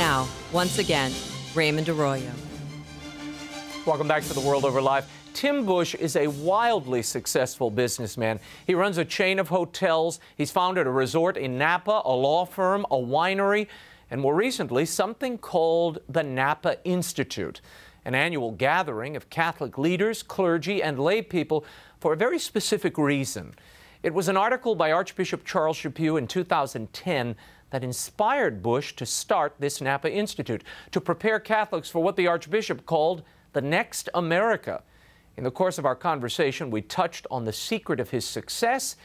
Now, once again, Raymond Arroyo. Welcome back to The World Over Live. Tim Busch is a wildly successful businessman. He runs a chain of hotels. He's founded a resort in Napa, a law firm, a winery, and more recently, something called the Napa Institute, an annual gathering of Catholic leaders, clergy, and lay people for a very specific reason. It was an article by Archbishop Charles Chaput in 2010 that inspired Busch to start this Napa Institute, to prepare Catholics for what the Archbishop called the next America. In the course of our conversation, we touched on the secret of his success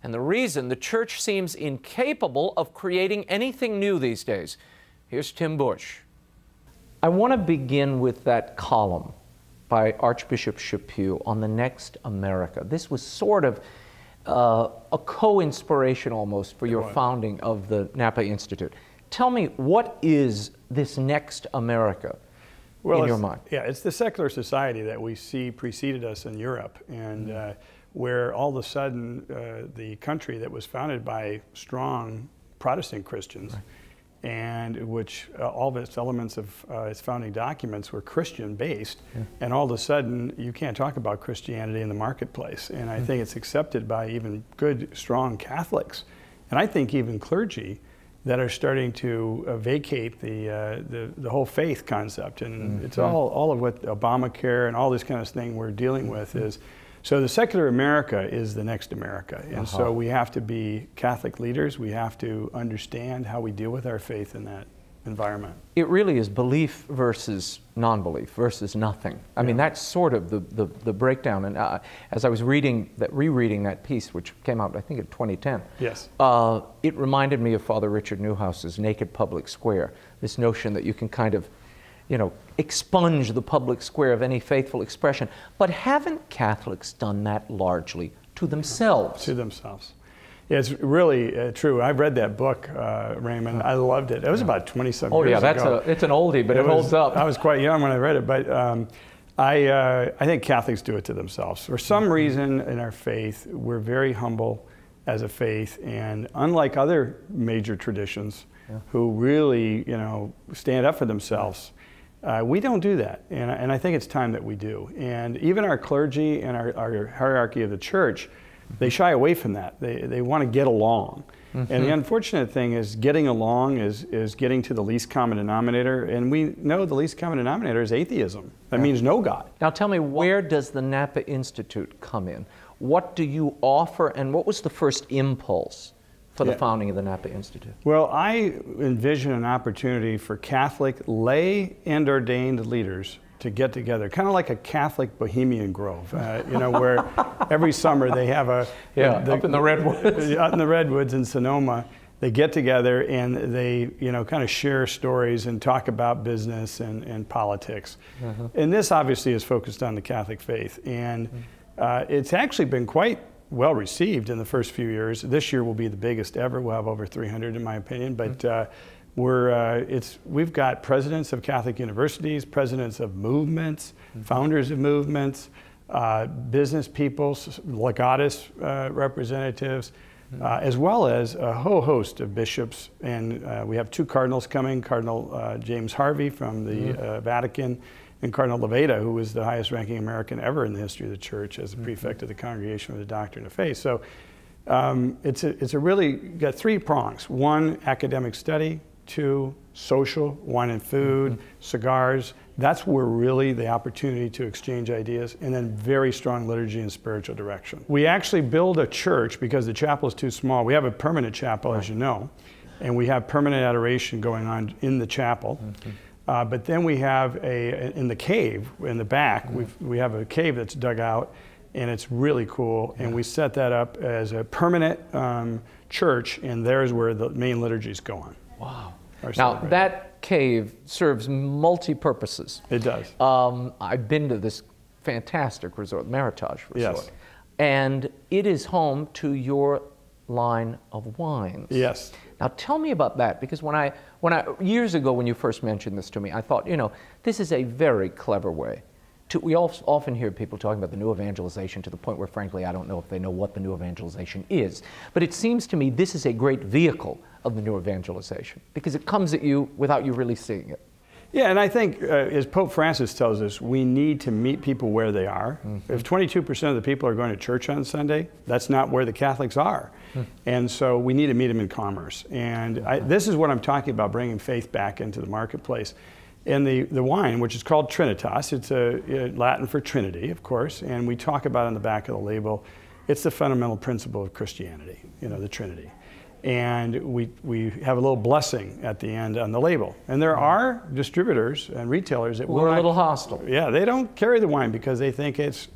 and the reason the Church seems incapable of creating anything new these days. Here's Tim Busch. I want to begin with that column by Archbishop Chaput on the next America. This was sort of a co-inspiration almost for your founding of the Napa Institute. Tell me, what is this next America in your mind? Yeah, it's the secular society that we see preceded us in Europe, and where all of a sudden the country that was founded by strong Protestant Christians, and which all of its elements of its founding documents were Christian-based, and all of a sudden you can't talk about Christianity in the marketplace. And I think it's accepted by even good, strong Catholics, and I think even clergy that are starting to vacate the whole faith concept. And it's all of what Obamacare and all this kind of thing we're dealing with is. So the secular America is the next America. And so we have to be Catholic leaders. We have to understand how we deal with our faith in that environment. It really is belief versus non-belief versus nothing. I mean, that's sort of the breakdown. And as I was rereading that piece, which came out, I think, in 2010, it reminded me of Father Richard Newhouse's Naked Public Square, this notion that you can kind of, you know, expunge the public square of any faithful expression. But haven't Catholics done that largely to themselves? To themselves. Yeah, it's really true. I've read that book, Raymond. I loved it. It was about 20-some years ago. It's an oldie, but it holds up. I was quite young when I read it, but I think Catholics do it to themselves. For some reason in our faith, we're very humble as a faith, and unlike other major traditions who really, you know, stand up for themselves, we don't do that, and I think it's time that we do. And even our clergy and our hierarchy of the Church, they shy away from that. They want to get along. And the unfortunate thing is getting along is getting to the least common denominator, and we know the least common denominator is atheism. That means no God. Now tell me, where does the Napa Institute come in? What do you offer, and what was the first impulse for the founding of the Napa Institute? Well, I envision an opportunity for Catholic lay and ordained leaders to get together, kind of like a Catholic Bohemian Grove, you know, where every summer they have a... up in the Redwoods. Out in the Redwoods in Sonoma, they get together and they, you know, kind of share stories and talk about business and politics. And this obviously is focused on the Catholic faith. And it's actually been quite well received in the first few years. This year will be the biggest ever. We'll have over 300 in my opinion, but we've got presidents of Catholic universities, presidents of movements, founders of movements, business people, legatus representatives, as well as a whole host of bishops. And we have two cardinals coming, Cardinal James Harvey from the Vatican, and Cardinal Levada, who was the highest ranking American ever in the history of the Church as a prefect of the Congregation for the Doctrine of Faith. So it's a really got three prongs. One, academic study. Two, social, wine and food, cigars. That's where really the opportunity to exchange ideas, and then very strong liturgy and spiritual direction. We actually build a church because the chapel is too small. We have a permanent chapel, as you know, and we have permanent adoration going on in the chapel. But then we have in the cave, in the back, we have a cave that's dug out, and it's really cool. And we set that up as a permanent church, and there's where the main liturgies go on. Wow. Now, that cave serves multi-purposes. It does. I've been to this fantastic resort, Meritage Resort. And it is home to your line of wines. Yes. Now, tell me about that, because years ago when you first mentioned this to me, I thought, you know, this is a very clever way we often hear people talking about the new evangelization to the point where, frankly, I don't know if they know what the new evangelization is. But it seems to me this is a great vehicle of the new evangelization? Because it comes at you without you really seeing it. Yeah, and I think, as Pope Francis tells us, we need to meet people where they are. If 22% of the people are going to church on Sunday, that's not where the Catholics are. And so we need to meet them in commerce. And this is what I'm talking about, bringing faith back into the marketplace. And the wine, which is called Trinitas, it's Latin for Trinity, of course, and we talk about it on the back of the label. It's the fundamental principle of Christianity, the Trinity. And we have a little blessing at the end on the label. And there are distributors and retailers that We're a little hostile. Yeah, they don't carry the wine because they think it's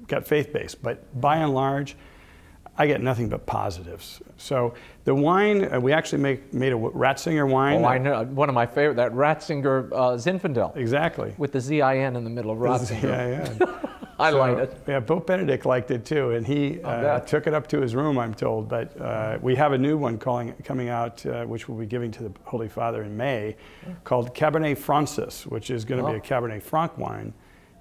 got faith base. But by and large, I get nothing but positives. So the wine, we actually made a Ratzinger wine. Oh, I know. One of my favorite, that Ratzinger Zinfandel. Exactly. With the Z-I-N in the middle of Ratzinger. Yeah. I like it. Yeah, Pope Benedict liked it too, and he took it up to his room, I'm told. But we have a new one coming out, which we'll be giving to the Holy Father in May, called Cabernet Francis, which is going to be a Cabernet Franc wine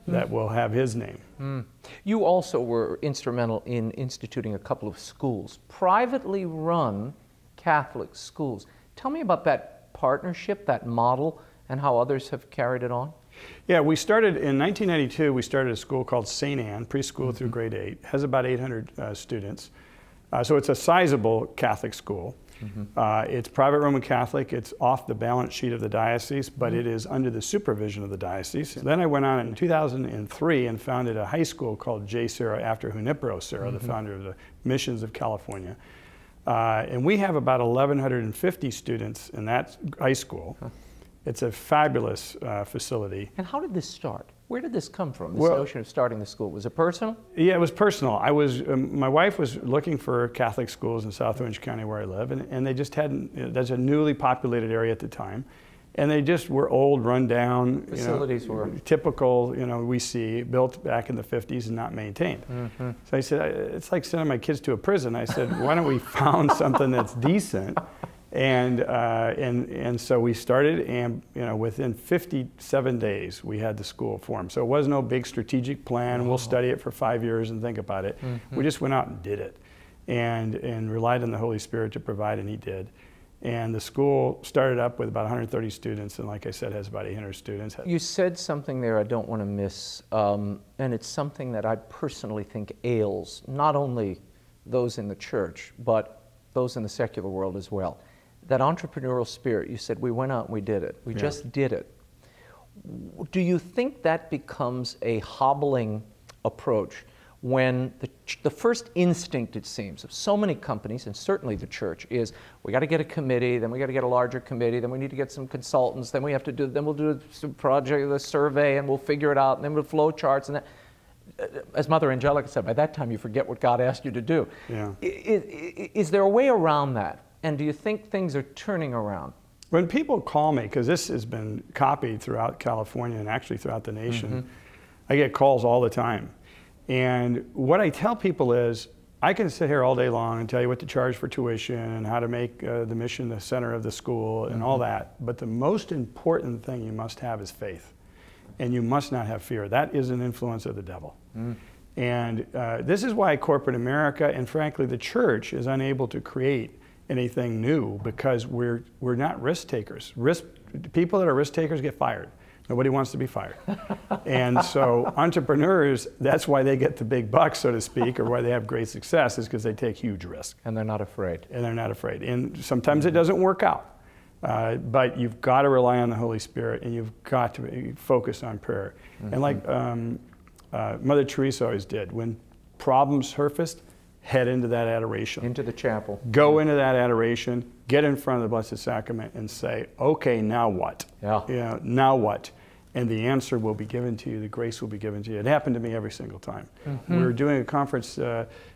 that will have his name. You also were instrumental in instituting a couple of schools, privately run Catholic schools. Tell me about that partnership, that model, and how others have carried it on. Yeah, we started in 1992. We started a school called St. Anne, preschool through grade 8. It has about 800 students. So it's a sizable Catholic school. It's private Roman Catholic. It's off the balance sheet of the diocese, but it is under the supervision of the diocese. Then I went on in 2003 and founded a high school called J. Serra after Junipero Serra, the founder of the Missions of California. And we have about 1,150 students in that high school. It's a fabulous facility. And how did this start? Where did this come from, this notion of starting the school? Was it personal? Yeah, it was personal. My wife was looking for Catholic schools in South Orange County where I live, and they just hadn't, that's a newly populated area at the time. And they just were old, run down. Facilities were typical, we see, built back in the 50s and not maintained. So I said, it's like sending my kids to a prison. I said, why don't we found something that's decent? And so we started, and within 57 days we had the school formed. So it was no big strategic plan. We'll study it for 5 years and think about it. We just went out and did it, and relied on the Holy Spirit to provide, and He did. And the school started up with about 130 students, and like I said, has about 800 students. You said something there I don't want to miss, and it's something that I personally think ails not only those in the church, but those in the secular world as well. That entrepreneurial spirit, you said, we went out and we did it. We just did it. Do you think that becomes a hobbling approach when the first instinct, it seems, of so many companies, and certainly the church, is we got to get a committee, then we got to get a larger committee, then we need to get some consultants, then we have to do, then we'll do some project, the survey, and we'll figure it out, and then we'll flow charts, and that. As Mother Angelica said, by that time you forget what God asked you to do. Yeah. Is there a way around that? And do you think things are turning around? When people call me, because this has been copied throughout California and actually throughout the nation, I get calls all the time. And what I tell people is, I can sit here all day long and tell you what to charge for tuition and how to make the mission the center of the school and all that. But the most important thing you must have is faith. And you must not have fear. That is an influence of the devil. And this is why corporate America, and frankly the church, is unable to create anything new, because we're not risk takers. People that are risk takers get fired. Nobody wants to be fired. And so entrepreneurs, that's why they get the big bucks, so to speak, or why they have great success, is because they take huge risks. And they're not afraid. And they're not afraid. And sometimes it doesn't work out. But you've got to rely on the Holy Spirit, and you've got to focus on prayer. And like Mother Teresa always did, when problems surfaced, head into that adoration. Into the chapel. Go into that adoration, get in front of the Blessed Sacrament and say, okay, now what? Now what? And the answer will be given to you, the grace will be given to you. It happened to me every single time. We were doing a conference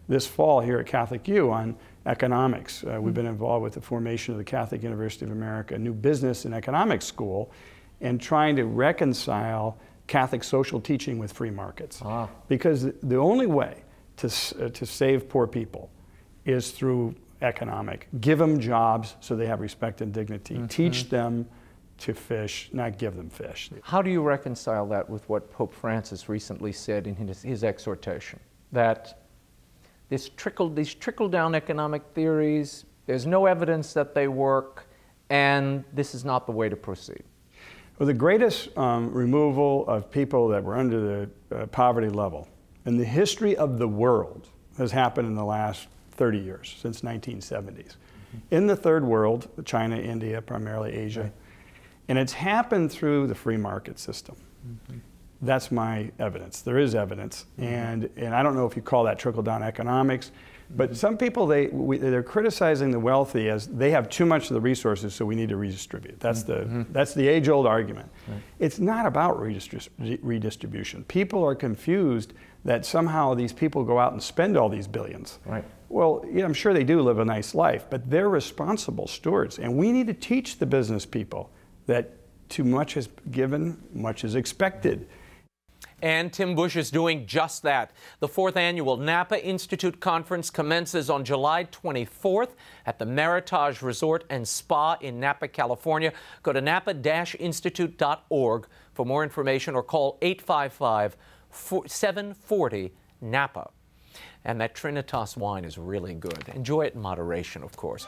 this fall here at Catholic U on economics. We've been involved with the formation of the Catholic University of America, a new business and economics school, and trying to reconcile Catholic social teaching with free markets. Because the only way to save poor people is through economic. Give them jobs so they have respect and dignity. Teach them to fish, not give them fish. How do you reconcile that with what Pope Francis recently said in his exhortation? That these trickle-down economic theories, there's no evidence that they work, and this is not the way to proceed? Well, the greatest removal of people that were under the poverty level in the history of the world has happened in the last 30 years, since 1970s. In the third world, China, India, primarily Asia, right. And it's happened through the free market system. That's my evidence. There is evidence, and I don't know if you call that trickle-down economics, but some people, they're criticizing the wealthy as they have too much of the resources, so we need to redistribute. That's the age-old argument. Right. It's not about redistribution. People are confused that somehow these people go out and spend all these billions. Right. Well, yeah, I'm sure they do live a nice life, but they're responsible stewards, and we need to teach the business people that too much is given, much is expected. And Tim Busch is doing just that. The 4th annual Napa Institute Conference commences on July 24th at the Meritage Resort and Spa in Napa, California. Go to napa-institute.org for more information or call 855-740-NAPA. And that Trinitas wine is really good. Enjoy it in moderation, of course.